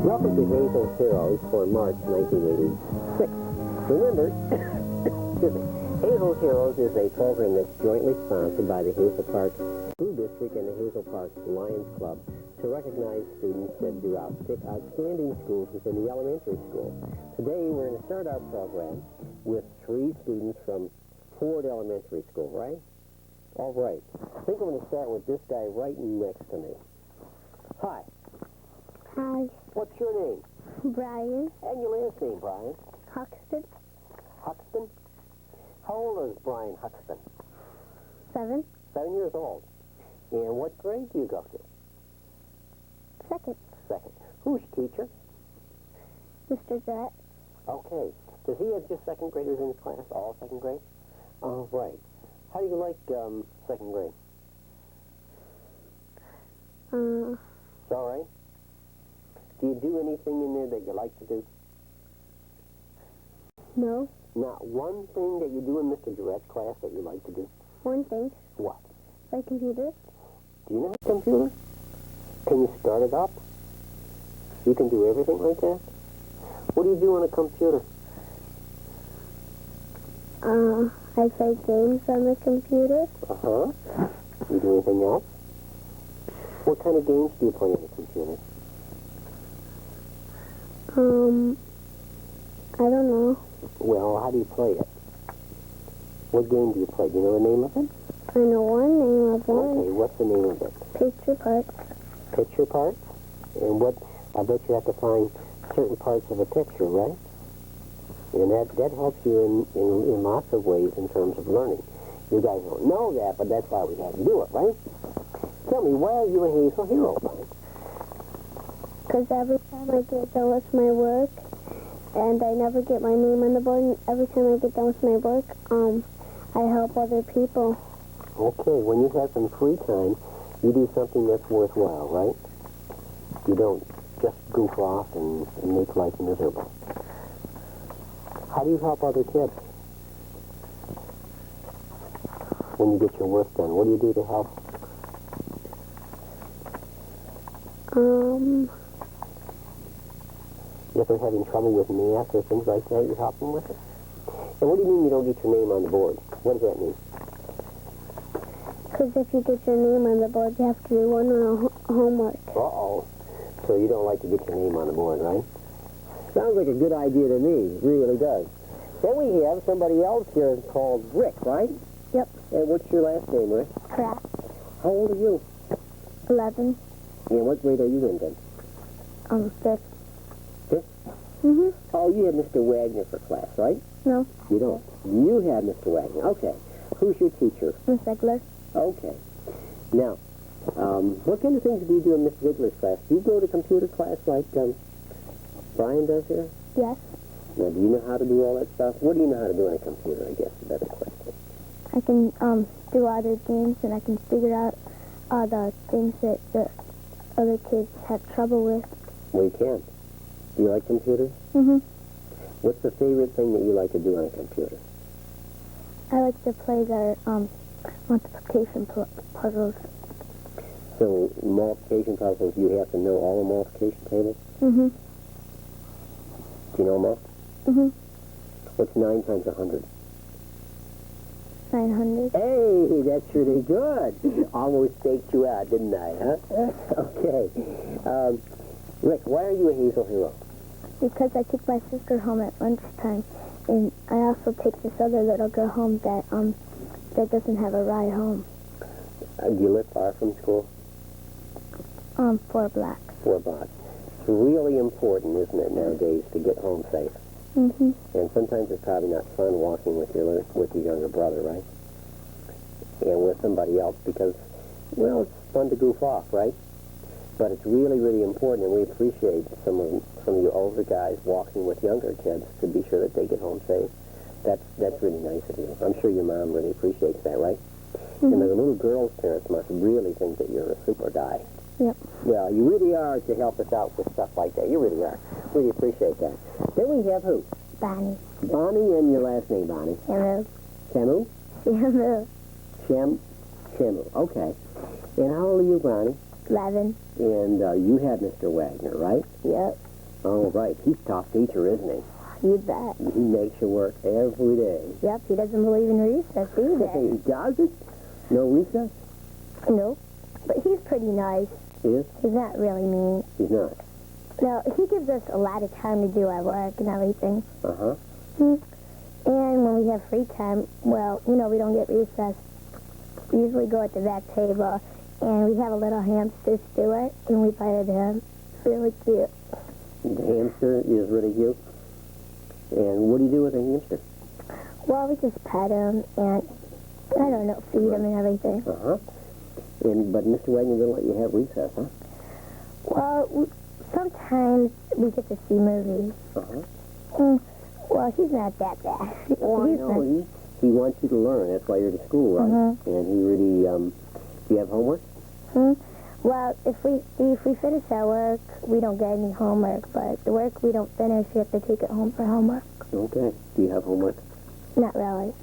Welcome to Hazel's Heroes for March 1986. Remember, excuse me, Hazel's Heroes is a program that's jointly sponsored by the Hazel Park School District and the Hazel Park Lions Club to recognize students that do outstanding schools within the elementary school. Today we're going to start our program with 3 students from Ford Elementary School, right? All right. I think we're going to start with this guy right next to me. Hi. Hi. What's your name? Brian. And your last name, Brian? Huxton. Huxton? How old is Brian Huxton? 7. 7 years old. And what grade do you go to? Second. Second. Who's teacher? Mr. Jett. Okay. Does he have just second graders in his class? All second grade? Oh, right. How do you like second grade? It's all right. Do you do anything in there that you like to do? No. Not one thing that you do in Mr. Jarrett's class that you like to do? One thing. What? My computer. Do you know a computer? Can you start it up? You can do everything like that? What do you do on a computer? I play games on the computer. Uh-huh. You do anything else? What kind of games do you play on the computer? I don't know. Well, how do you play it? What game do you play? Do you know the name of it? I know one name of one. Okay, what's the name of it? Picture parts. Picture parts? And what, I bet you have to find certain parts of a picture, right? And that helps you in lots of ways in terms of learning. You guys don't know that, but that's why we have to do it, right? Tell me, why are you a Hazel hero, Brian? Because every time I get done with my work, and I never get my name on the board, and every time I get done with my work, I help other people. Okay, when you have some free time, you do something that's worthwhile, right? You don't just goof off and make life miserable. How do you help other kids? When you get your work done, what do you do to help? If they're having trouble with math or things like that, you help them with it? And what do you mean you don't get your name on the board? What does that mean? Because if you get your name on the board, you have to do one homework. Uh-oh. So you don't like to get your name on the board, right? Sounds like a good idea to me. It really does. Then we have somebody else here called Rick, right? Yep. And what's your last name, Rick? Pratt. How old are you? 11. And what grade are you in then? 5th. 5th? Mm-hmm. Oh, you have Mr. Wagner for class, right? No. You don't. You have Mr. Wagner. Okay. Who's your teacher? Miss Egler. Okay. Now, what kind of things do you do in Miss Ziegler's class? Do you go to computer class like Brian does here? Yes. Now, do you know how to do all that stuff? What do you know how to do on a computer, I guess, is a better question. I can do other games, and I can figure out the things that the other kids have trouble with. Well, you can. Do you like computers? Mm-hmm. What's the favorite thing that you like to do on a computer? I like to play their multiplication puzzles. So, multiplication puzzles, you have to know all the multiplication tables? Mm-hmm. Do you know them all? Mm-hmm. What's 9 times 100? 900. Hey, that's really good. Almost staked you out, didn't I, huh? Okay. Rick, why are you a Hazel hero? Because I take my sister home at lunchtime, and I also take this other little girl home that doesn't have a ride home. Do you live far from school? 4 blocks. 4 blocks. It's really important, isn't it, nowadays, to get home safe? Mm-hmm. And sometimes it's probably not fun walking with your younger brother, right? And with somebody else because, well, it's fun to goof off, right? But it's really, really important, and we appreciate some of you older guys walking with younger kids to be sure that they get home safe. That's really nice of you. I'm sure your mom really appreciates that, right? Mm-hmm. And the little girl's parents must really think that you're a super guy. Yep. Well, you really are to help us out with stuff like that. You really are. Really appreciate that. Then we have who? Bonnie. Bonnie, and your last name, Bonnie. Shamu. Shamu? Shamu. Shamu. Okay. And how old are you, Bonnie? 11. And you had Mr. Wagner, right? Yep. Oh, right. He's a tough teacher, isn't he? You bet. He makes you work every day. Yep, he doesn't believe in recess either. He doesn't? No recess? Nope. But he's pretty nice. He is? He's not really mean. He's not. No, he gives us a lot of time to do our work and everything. Uh-huh. And when we have free time, well, we don't get recess. We usually go at the back table, and we have a little hamster, Stuart, and we play with him. Really cute. The hamster is really cute. And what do you do with a hamster? Well, we just pet him and, I don't know, feed him and everything. Uh-huh. But Mr. Wagner didn't let you have recess, huh? Well, sometimes we get to see movies. Uh-huh. Well, he's not that bad. Oh, I know. He wants you to learn. That's why you're to school, right? Mm-hmm. And he really, do you have homework? Well, if we finish our work, we don't get any homework. But the work we don't finish, you have to take it home for homework. Okay. Do you have homework? Not really.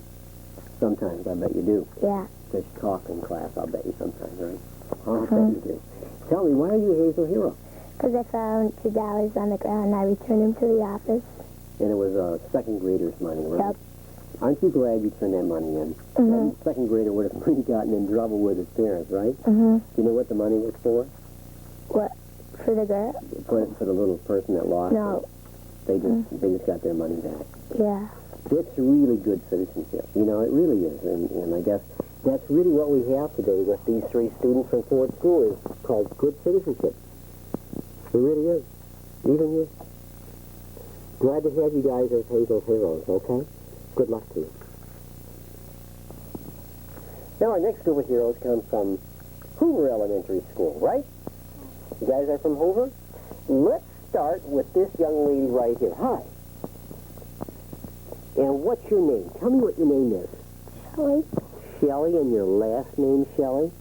Sometimes, I bet you do. Yeah. Because you talk in class, I'll bet you sometimes, right? I'll bet you do. Tell me, why are you a Hazel hero? Because I found $2 on the ground and I returned them to the office. And it was second grader's money, right? Yep. Aren't you glad you turned that money in? Mm-hmm. That second grader would have really gotten in trouble with his parents, right? Mm-hmm. Do you know what the money was for? What? For the girl? For the little person that lost. No. They just got their money back. Yeah. It's really good citizenship. It really is. And I guess that's really what we have today with these three students from Ford School is called good citizenship. It really is. Even you. Glad to have you guys as Hazel heroes, okay? Good luck to you. Now, our next group of heroes come from Hoover Elementary School, right? You guys are from Hoover? Let's start with this young lady right here. Hi. And what's your name? Tell me what your name is. Shelley. Shelley, and your last name, Shelley?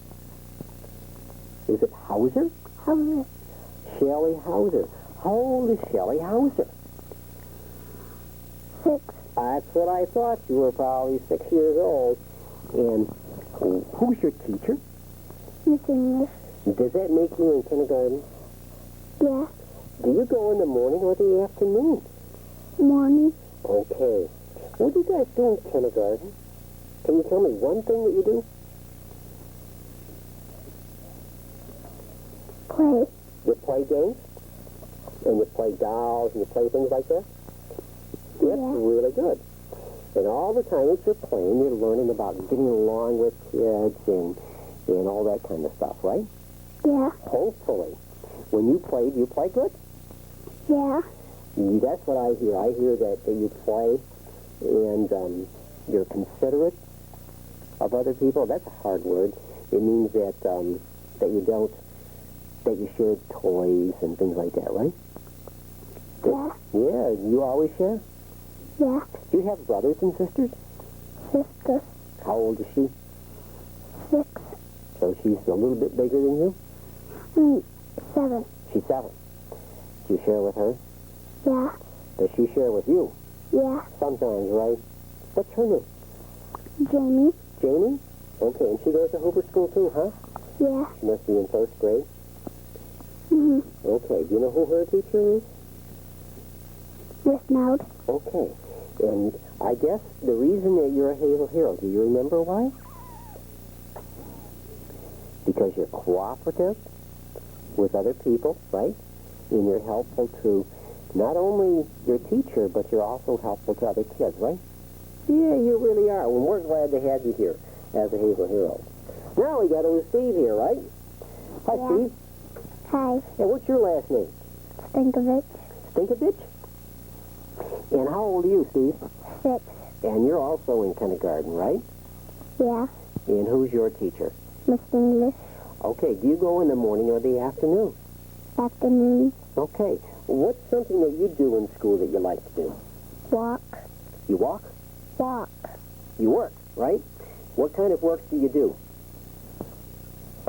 Is it Hauser? Hauser. Shelley Hauser. How old is Shelley Hauser? 6. That's what I thought. You were probably 6 years old. And who's your teacher? Miss English. Does that make you in kindergarten? Yeah. Do you go in the morning or the afternoon? Morning. Okay. What do you guys do in kindergarten? Can you tell me one thing that you do? Play. You play games? And you play dolls and you play things like that? That's really good. And all the time that you're playing, you're learning about getting along with kids and all that kind of stuff, right? Yeah. Hopefully. When you play, do you play good? Yeah. That's what I hear. I hear that you play and you're considerate of other people. That's a hard word. It means that you share toys and things like that, right? Yeah. Yeah, you always share? Yeah. Do you have brothers and sisters? Sister. How old is she? 6. So she's a little bit bigger than you? 7. She's 7. Do you share with her? Yeah. Does she share with you? Yeah. Sometimes, right? What's her name? Jamie. Jamie? Okay, and she goes to Hoover School too, huh? Yeah. She must be in first grade. Mm-hmm. Okay, do you know who her teacher is? Miss Maud. Okay, and I guess the reason that you're a Hazel hero, do you remember why? Because you're cooperative with other people, right? And you're helpful to not only your teacher, but you're also helpful to other kids, right? Yeah, you really are. Well, we're glad to have you here as a Hazel hero. Now we got old Steve here, right? Hi, Yeah. Steve. Hi. And what's your last name? Stinkovich. Stinkovich? And how old are you, Steve? 6. And you're also in kindergarten, right? Yeah. And who's your teacher? Miss English. Okay, do you go in the morning or the afternoon? Afternoon. Okay. What's something that you do in school that you like to do? Walk. You walk? Walk. You work, right? What kind of work do you do?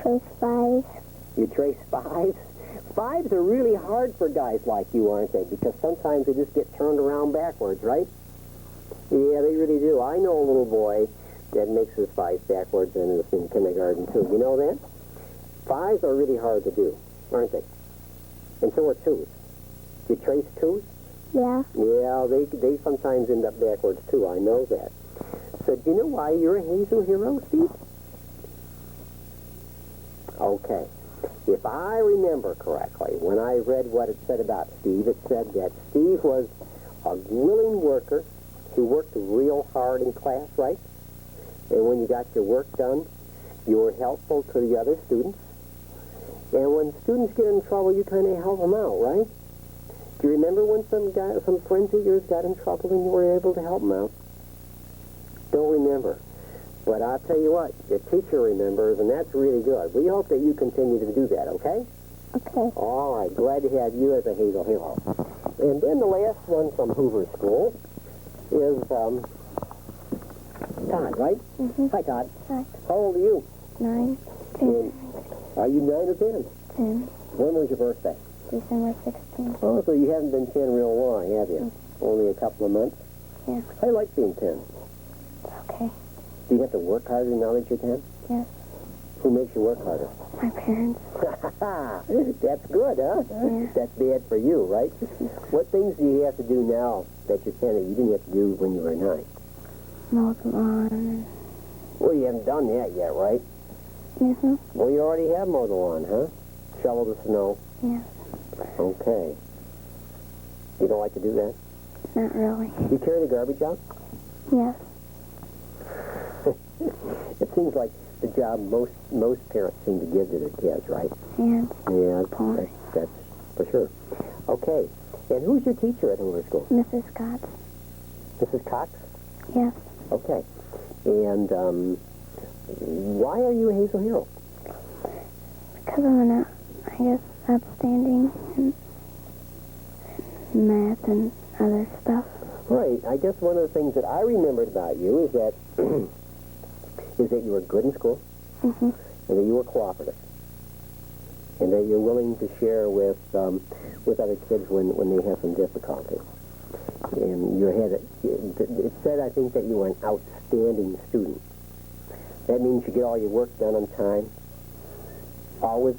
Trace 5. You trace 5s? 5s are really hard for guys like you, aren't they? Because sometimes they just get turned around backwards, right? Yeah, they really do. I know a little boy that makes his 5s backwards and is in kindergarten, too. You know that? 5s are really hard to do, aren't they? And so are 2s. You trace twos? Yeah. Yeah, they sometimes end up backwards, too. I know that. So do you know why you're a Hazel hero, Steve? Okay. If I remember correctly, when I read what it said about Steve, it said that Steve was a willing worker. He worked real hard in class, right? And when you got your work done, you were helpful to the other students. And when students get in trouble, you kind of help them out, right? Do you remember when some friends of yours got in trouble and you were able to help them out? Don't remember. But I'll tell you what, your teacher remembers, and that's really good. We hope that you continue to do that, okay? Okay. All right, glad to have you as a Hazel hero. And then the last one from Hoover School is Todd, right? Mm-hmm. Hi, Todd. Hi. How old are you? 9, 10, Are you 9 or 10? 10, When was your birthday? December 16th. Oh, so you haven't been 10 real long, have you? Only a couple of months? Yeah. How do you like being 10? Okay. Do you have to work harder now that you're 10? Yes. Who makes you work harder? My parents. That's good, huh? Yeah. That's bad for you, right? What things do you have to do now that you're 10 that you didn't have to do when you were 9? Mow the lawn. Well, you haven't done that yet, right? Mm-hmm. Well, you already have mowed the lawn, huh? Shovel the snow. Yes. Okay. You don't like to do that? Not really. Do you carry the garbage out? Yes. It seems like the job most parents seem to give to their kids, right? And Yeah, Boy. that's for sure. Okay. And who's your teacher at Hoover School? Mrs. Scott. Mrs. Cox? Yes. Okay. And why are you a Hazel hero? Because I'm outstanding in math and other stuff. Right. I guess one of the things that I remembered about you is that you were good in school, Mm-hmm. and that you were cooperative, and that you're willing to share with other kids when they have some difficulty. And it said, I think, that you were an outstanding student. That means you get all your work done on time. Always.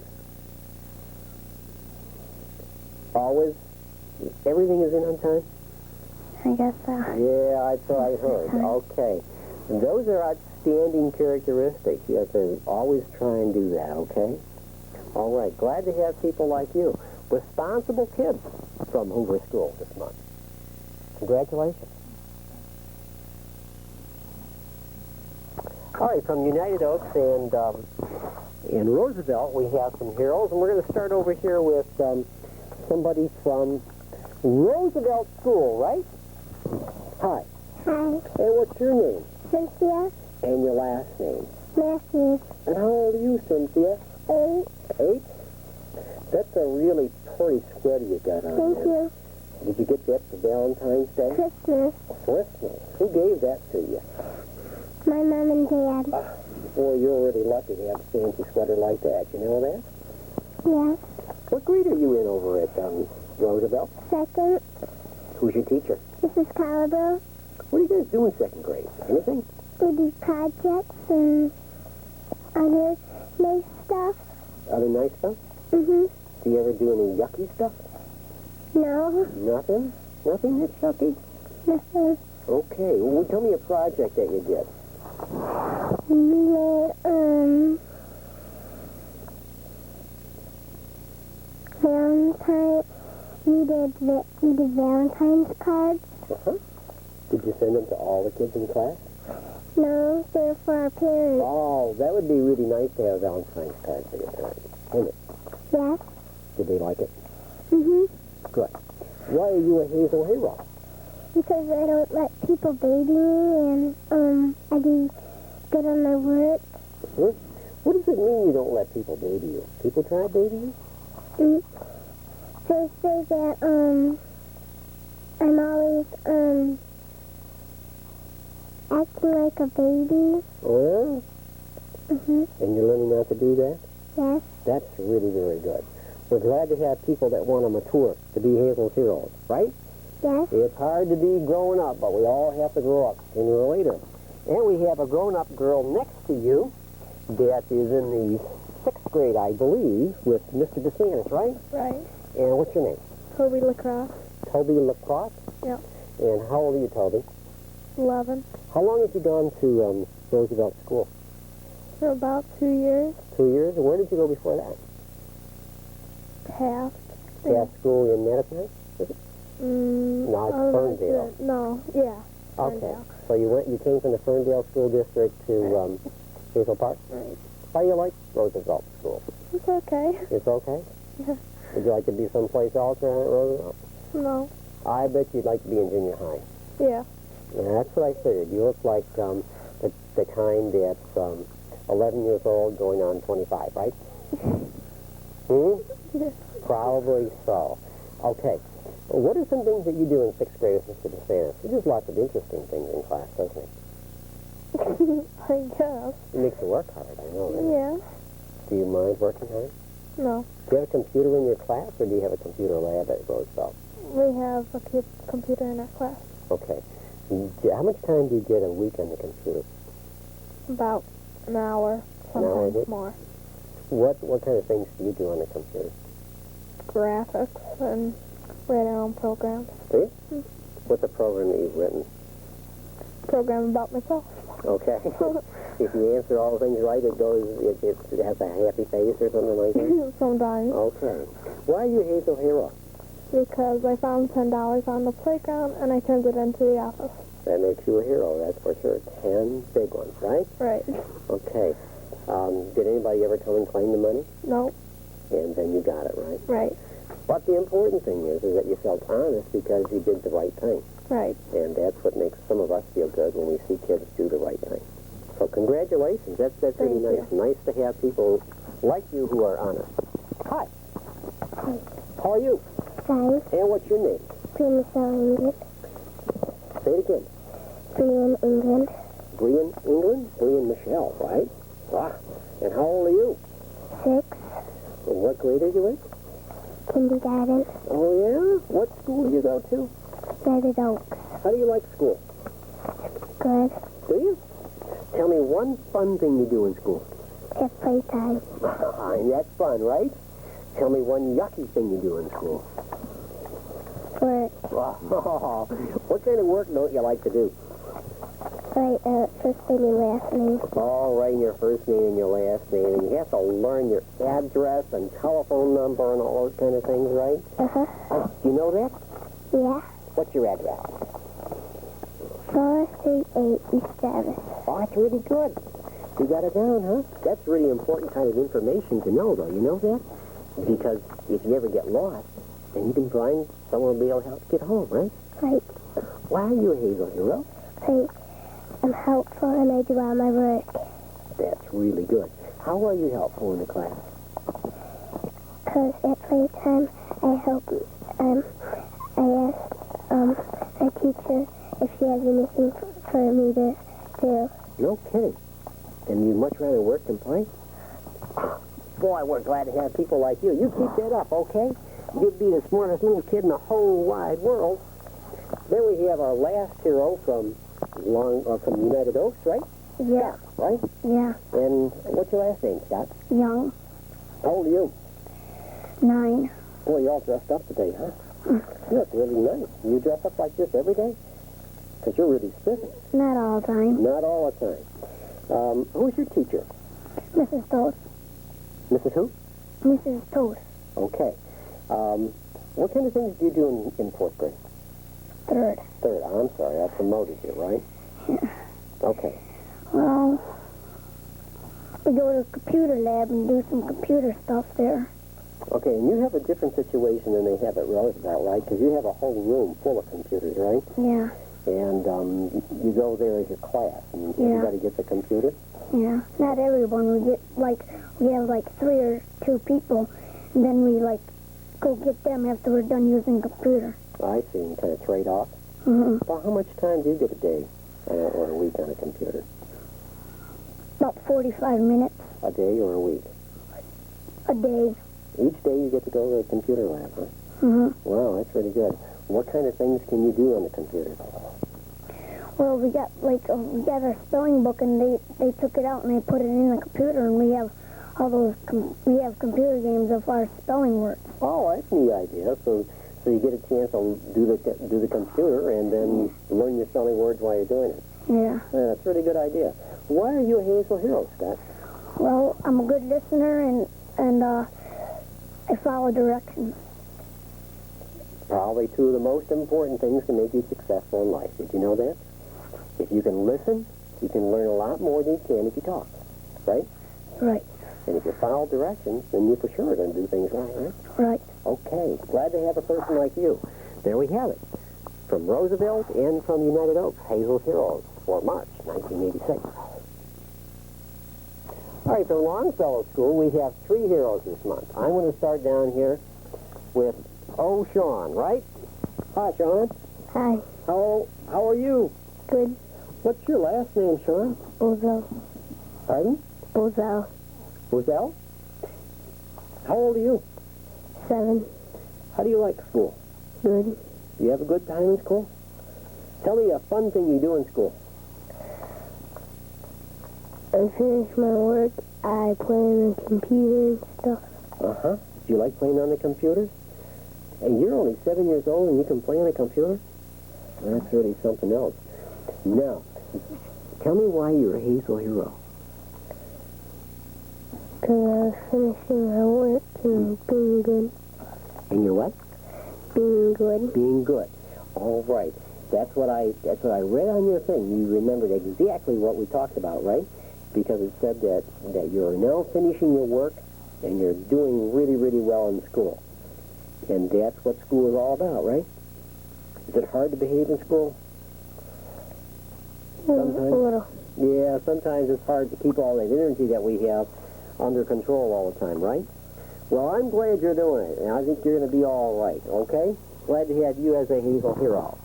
Everything is in on time? I guess so. Yeah, that's what I heard. Okay. And those are outstanding characteristics. You have to always try and do that, okay? All right. Glad to have people like you. Responsible kids from Hoover School this month. Congratulations. All right, from United Oaks and Roosevelt, we have some heroes, and we're going to start over here with somebody from Roosevelt School, right? Hi. Hi. And what's your name? Cynthia. And your last name? Matthews. And how old are you, Cynthia? 8. 8? That's a really pretty sweater you got on Thank there. you. Did you get that for Valentine's Day? Christmas. Christmas. Who gave that to you? My mom and dad. Boy, you're really lucky to have a fancy sweater like that. You know that? Yes. What grade are you in over at Roosevelt? 2nd. Who's your teacher? Mrs. Caliber. What do you guys do in 2nd grade? Anything? We do projects and other nice stuff. Other nice stuff? Mm-hmm. Do you ever do any yucky stuff? No. Nothing? Nothing that's yucky? Nothing. Okay. Well, tell me a project that you did. We made, Valentine. We did Valentine's cards. Uh-huh. Did you send them to all the kids in class? No, they're for our parents. Oh, that would be really nice to have Valentine's cards for your parents, wouldn't it? Yes. Did they like it? Mm-hmm. Good. Why are you a Hazel hero? Because I don't let people baby me, and I do good on my work. Hmm? What does it mean you don't let people baby you? People try to baby you? They say that, I'm always, acting like a baby. Oh, yeah? Mm-hmm. And you're learning not to do that? Yes. That's really very good. We're glad to have people that want to mature, to be Hazel's heroes, right? Yes. It's hard to be growing up, but we all have to grow up sooner or later. And we have a grown-up girl next to you that is in the 6th grade, I believe, with Mr. DeSantis, right? Right. And what's your name? Toby Lacrosse. Toby Lacrosse? Yep. And how old are you, Toby? 11. How long have you gone to Roosevelt School? For about 2 years. 2 years? And where did you go before that? Half. Past school in Medicine? No, it's Ferndale. No, yeah. Okay. Ferndale. So you came from the Ferndale School District to Hazel Park? Right. How do you like Roosevelt School? It's okay. It's okay? Yeah. Would you like to be someplace else around at Roosevelt? No. I bet you'd like to be in junior high. Yeah. Yeah, that's what I figured. You look like the kind that's 11 years old going on 25, right? Yeah. Probably so. Okay. What are some things that you do in 6th grade with Mr. DeSantis? He does lots of interesting things in class, doesn't he? I guess. It makes you work hard, I know that. Yeah. Do you mind working hard? No. Do you have a computer in your class, or do you have a computer lab at Roosevelt? We have a computer in our class. Okay. How much time do you get a week on the computer? About an hour, An hour a sometimes week? more. What kind of things do you do on the computer? Graphics and write our own programs. Do you? What's a program that you've written? Program about myself. Okay. If you answer all the things right, it has a happy face or something like that? Sometimes. Okay. Why are you Hazel Hero? Because I found $10 on the playground and I turned it into the office. That makes you a hero, that's for sure. 10 big ones, right? Right. Okay. Did anybody ever come and claim the money? No. And then you got it, right? Right. But the important thing is that you felt honest because you did the right thing. Right. And that's what makes some of us feel good when we see kids do the right thing. So congratulations. That's really nice. you. Nice to have people like you who are honest. Hi. Hi. How are you? Hi. And what's your name? Brian England. Say it again. Brian England. Brian England? Brian Michelle, right? Ah. And how old are you? 6. And what grade are you in? Kindergarten. Oh, yeah? What school do you go to? Red Oaks. How do you like school? Good. Do you? Tell me one fun thing you do in school. At playtime. That's fun, right? Tell me one yucky thing you do in school. Work. What kind of work don't you like to do? Right, first name and last name. All right, your first name and your last name. And you have to learn your address and telephone number and all those kind of things, right? Uh-huh. Do you know that? Yeah. What's your address? 438 East 7. Oh, that's really good. You got it down, huh? That's really important kind of information to know, though. You know that? Because if you ever get lost, then you can find someone who'll be able to help you get home, right? Right. Why are you a Hazel Hero? I'm helpful and I do all my work. That's really good. How are you helpful in the class? Because at playtime, I help, I ask, our teacher if she has anything for me to do. No kidding. And you'd much rather work than play? Boy, we're glad to have people like you. You keep that up, okay? You'd be the smartest little kid in the whole wide world. Then we have our last hero from United Oaks, right? Yeah. Scott, right? Yeah. And what's your last name, Scott? Young. How old are you? 9. Boy, you're all dressed up today, huh? You look really nice. You dress up like this every day? Because you're really spiffy. Not all the time. Not all the time. Who's your teacher? Mrs. Toast. Mrs. who? Mrs. Toast. Okay. What kind of things do you do in 4th grade? 3rd. 3rd. I'm sorry. I promoted you, right? Yeah. Okay. Well, we go to the computer lab and do some computer stuff there. Okay, and you have a different situation than they have at Roosevelt, right? Because you have a whole room full of computers, right? Yeah. And you go there as your class, and everybody gets a computer? Yeah. Not everyone. We have like 3 or 2 people, and then we go get them after we're done using the computer. I see, and kind of trade off. Mm-hmm. Well, how much time do you get a day or a week on a computer? About 45 minutes A day or a week? a day. Each day you get to go to a computer lab, huh? Mm-hmm. Wow, that's really good. What kind of things can you do on the computer? Well, we got our spelling book, and they took it out and they put it in the computer, and we have all those we have computer games of our spelling words. Oh, that's a neat idea. So So you get a chance to do the computer and then learn your spelling words while you're doing it. Yeah. That's a really good idea. Why are you a Hazel hero, Scott? Well, I'm a good listener and I follow directions. Probably two of the most important things to make you successful in life. Did you know that? If you can listen, you can learn a lot more than you can if you talk, right? Right. And if you follow directions, then you for sure are going to do things right, right? Right. Okay, glad to have a person like you. There we have it. From Roosevelt and from United Oaks, Hazel Heroes for March 1986. All right, from Longfellow School, we have 3 heroes this month. I'm going to start down here with Sean, right? Hi, Sean. Hi. How are you? Good. What's your last name, Sean? Bozo. Pardon? Bozo. Bozell? How old are you? 7. How do you like school? Good. You have a good time in school? Tell me a fun thing you do in school. I finish my work. I play on the computer and stuff. Uh-huh. Do you like playing on the computer? And you're only 7 years old and you can play on a computer? Well, that's really something else. Now, tell me why you're a Hazel hero. Because I was finishing my work and being good. And you're what? Being good. Being good. All right. That's what I read on your thing. You remembered exactly what we talked about, right? Because it said that you're now finishing your work and you're doing really, really well in school. And that's what school is all about, right? Is it hard to behave in school? Sometimes? A little. Yeah, sometimes it's hard to keep all that energy that we have under control all the time, right? Well, I'm glad you're doing it, and I think you're going to be all right, okay? Glad to have you as a Hazel hero.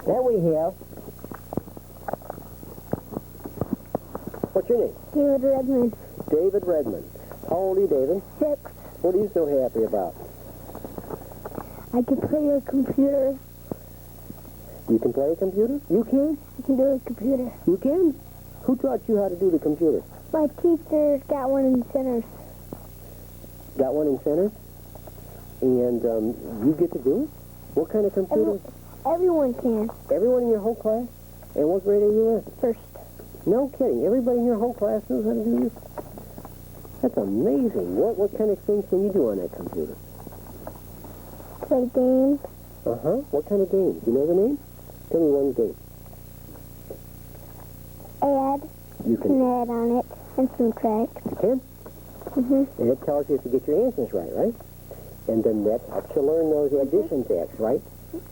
Then we have... What's your name? David Redmond. David Redmond. How old are you, David? 6. What are you so happy about? I can play a computer. You can play a computer? You can? I can do a computer. You can? Who taught you how to do the computer? My teacher's got one in Centers. Got one in center? And you get to do it? What kind of computer? Everyone can. Everyone in your whole class? And what grade are you in? First. No kidding. Everybody in your whole class knows how to do this? That's amazing. What kind of things can you do on that computer? Play games. Uh-huh. What kind of games? Do you know the name? Tell me one game. Add. You Can add on it and subtract. You can? Mm-hmm. And it tells you if you get your answers right, right? And then that helps you learn those addition facts, right?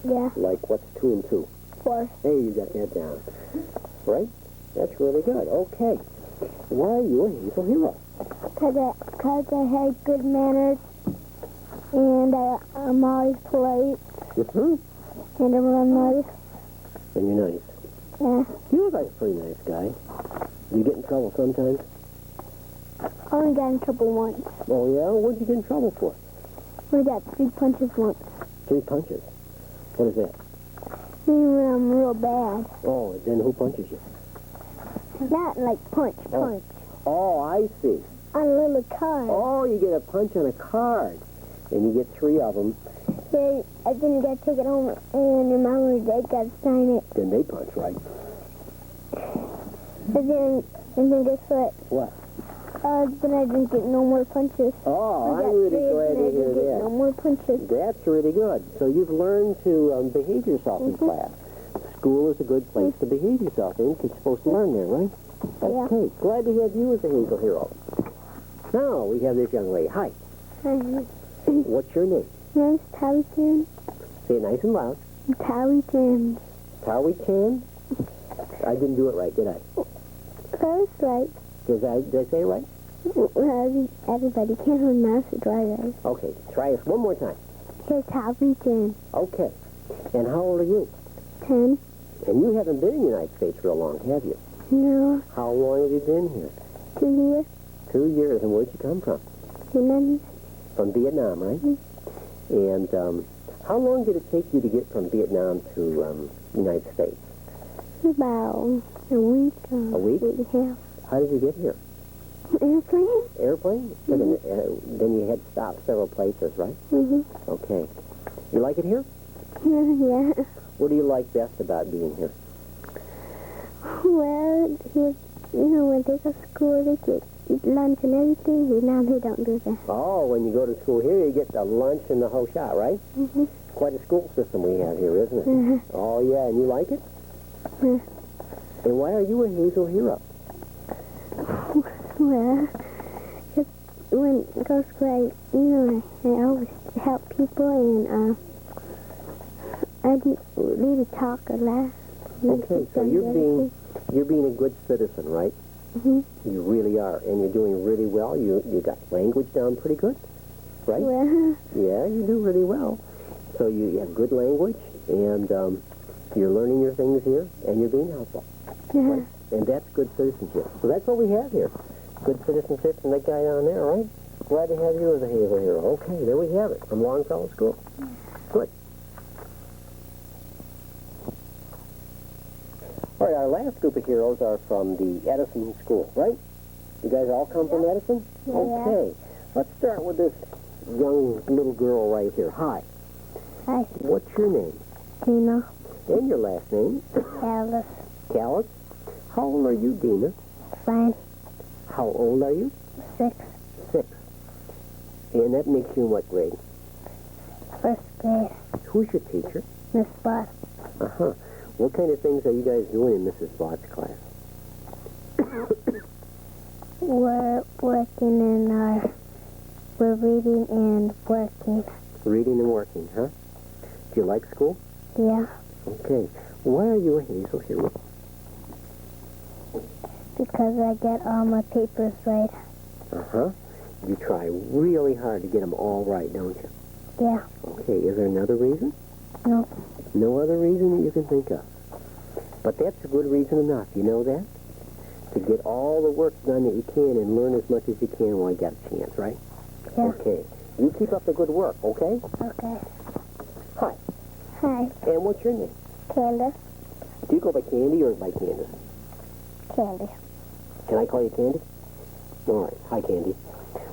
Yeah. Like what's 2 and 2? 4. Hey, you got that down. Right? That's really good. Okay. Why are you a Hazel hero? Because I had good manners and I'm always polite Mm-hmm. and I'm nice. And you're nice. Yeah. You look like a pretty nice guy. You get in trouble sometimes? I only got in trouble once. Oh, yeah? What'd you get in trouble for? We got 3 punches once. 3 punches. What is that? I mean, when I'm real bad. Oh, then who punches you? Not like punch. Oh, I see. On a little card. Oh, you get a punch on a card. And you get 3 of them. Then you got to take it home and your mom or dad got to sign it. Then they punch, right? And then guess what? What? Then I didn't get no more punches. Oh, I I'm got really 3 glad and to I hear didn't get that. no more punches. That's really good. So you've learned to behave yourself in class. School is a good place to behave yourself in because you're supposed to learn there, right? Yeah. Okay. Glad to have you as a Hazel hero. Now we have this young lady. Hi. What's your name? My name's Towie Chan. Say it nice and loud. Towie Chan. Towie Chan? I didn't do it right, did I? Close, right? Did I say it right? Well, everybody can't pronounce it right. Okay. Try this one more time. Here's Towie Chan. Okay. And how old are you? 10. And you haven't been in the United States real long, have you? No. How long have you been here? 2 years. 2 years. And where'd you come from? Vietnamese. From Vietnam, right? And how long did it take you to get from Vietnam to United States? About a week. A week? Week and a half. How did you get here? Airplane? Airplane? Then you had to stop several places, right? Mm-hmm. Okay. You like it here? Yeah. What do you like best about being here? Well, here, when they go to school, they get eat lunch and everything. Here now they don't do that. Oh, when you go to school here, you get the lunch and the whole shot, right? Mm-hmm. Quite a school system we have here, isn't it? Mm-hmm. Oh, yeah, and you like it? Mm. And why are you a Hazel hero? Well, just when I go to school, I always help people, and I really talk a lot. Okay, so you're being a good citizen, right? Mm-hmm. You really are, and you're doing really well. You got language down pretty good, right? Well, Yeah, you do really well. So you have good language, and you're learning your things here, and you're being helpful. Right? And that's good citizenship. So that's what we have here. Good citizenship from that guy down there, right? Glad to have you as a Hazel hero. Okay, there we have it, from Longfellow School. Good. All right, our last group of heroes are from the Edison School, right? You guys all come from Edison? Yeah. Okay. Let's start with this young little girl right here. Hi. Hi, What's your name? Dina, And your last name? Alice, Callis. How old are you, Dina? fine, How old are you? 6, 6. And that makes you in what grade? first grade, Who's your teacher? Miss Bot. Uh-huh. What kind of things are you guys doing in Mrs. Bott's class? We're we're reading and working. Reading and working, huh? Do you like school? Yeah, Okay. Why are you a Hazel hero? because I get all my papers right. Uh-huh. You try really hard to get them all right, don't you? Yeah, Okay. Is there another reason? no, No other reason that you can think of. But that's a good reason enough. You know that? To get all the work done that you can and learn as much as you can while you got a chance, right? yeah, Okay. You keep up the good work, okay? okay. Hi. Hi, And what's your name? Candace, Do you go by Candy or by Candace? Candy, Can I call you Candy? All right. Hi, Candy.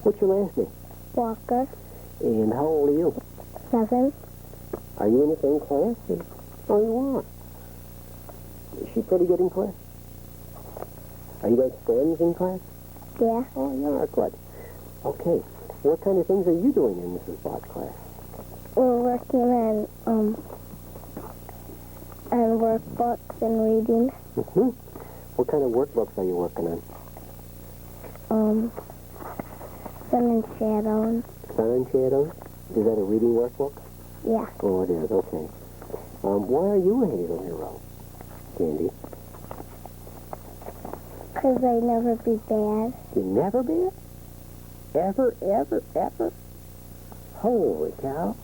What's your last name? Walker, And how old are you? 7, Are you in the same class? Oh, you are. Is she pretty good in class? Are you guys friends in class? yeah, Oh, you are good. Okay. What kind of things are you doing in Mrs. Bott's class? we're working on workbooks and reading, Mm-hmm. What kind of workbooks are you working on? sun and shadow, Sun and Shadows? Is that a reading workbook? yeah, Oh, it is. Okay. Why are you a Hazel hero, Candy? because I never be bad. You never been? Ever, ever, ever? Holy cow.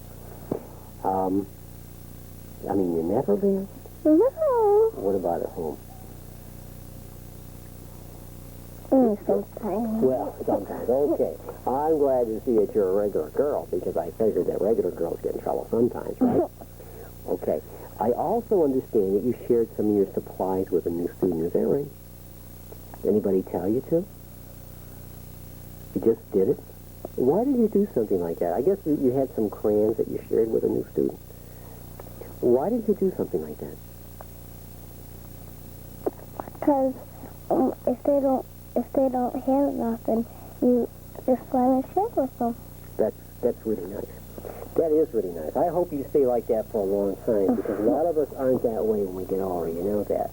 I mean, you never been? No, What about at home? sometimes. Well, sometimes. Okay. I'm glad to see that you're a regular girl because I figured that regular girls get in trouble sometimes, right? Okay. I also understand that you shared some of your supplies with a new student. Is that right? Anybody tell you to? You just did it? Why did you do something like that? I guess you had some crayons that you shared with a new student. Why did you do something like that? Because if they don't have nothing, you just want to share with them. That's really nice. That is really nice. I hope you stay like that for a long time because a lot of us aren't that way when we get older, you know that.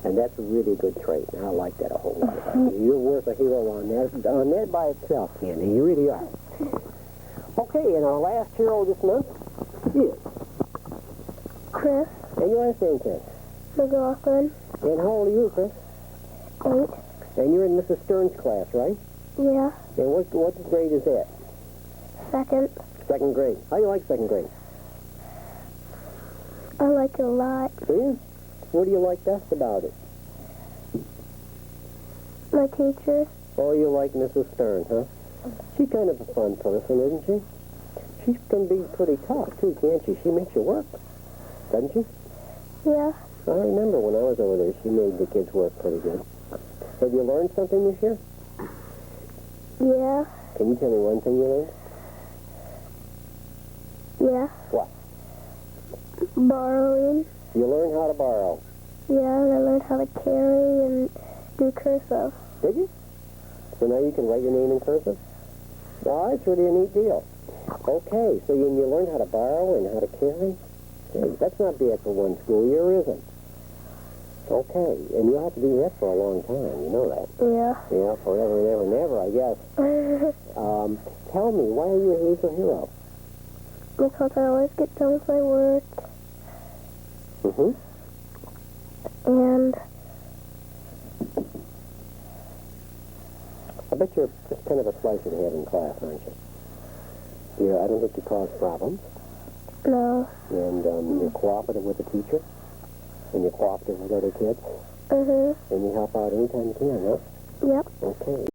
And that's a really good trait, and I like that a whole lot about you. You're worth a hero on that by itself, Candy. You really are. Okay, and our last hero this month is... Chris, And your last name, Chris? McLaughlin, And how old are you, Chris? 8, And you're in Mrs. Stern's class, right? yeah, And what grade is that? 2nd. Second grade. How do you like second grade? I like it a lot. Do you? What do you like best about it? My teacher, Oh, you like Mrs. Stern, huh? She's kind of a fun person, isn't she? She can be pretty tough, too, can't she? She makes you work, doesn't she? yeah, I remember when I was over there, she made the kids work pretty good. Have you learned something this year? yeah, Can you tell me one thing you learned? yeah. What? Borrowing. You learned how to borrow. Yeah, and I learned how to carry and do cursive. Did you? So now you can write your name in cursive? Well, that's really a neat deal. Okay, so you learned how to borrow and how to carry? Hey, that's not bad for one school year, is it? Okay, and you'll have to do that for a long time, you know that? Yeah. Yeah, forever and ever and ever, I guess. Tell me, why are you a Hazel hero? Because I always get done with my work. Mm-hmm. And I bet you're just kind of a slice of the head in class, aren't you? I don't think you cause problems. no. And you're cooperative with the teacher. And you're cooperative with other kids. Mm-hmm. And you help out anytime you can, huh? Yep. Okay.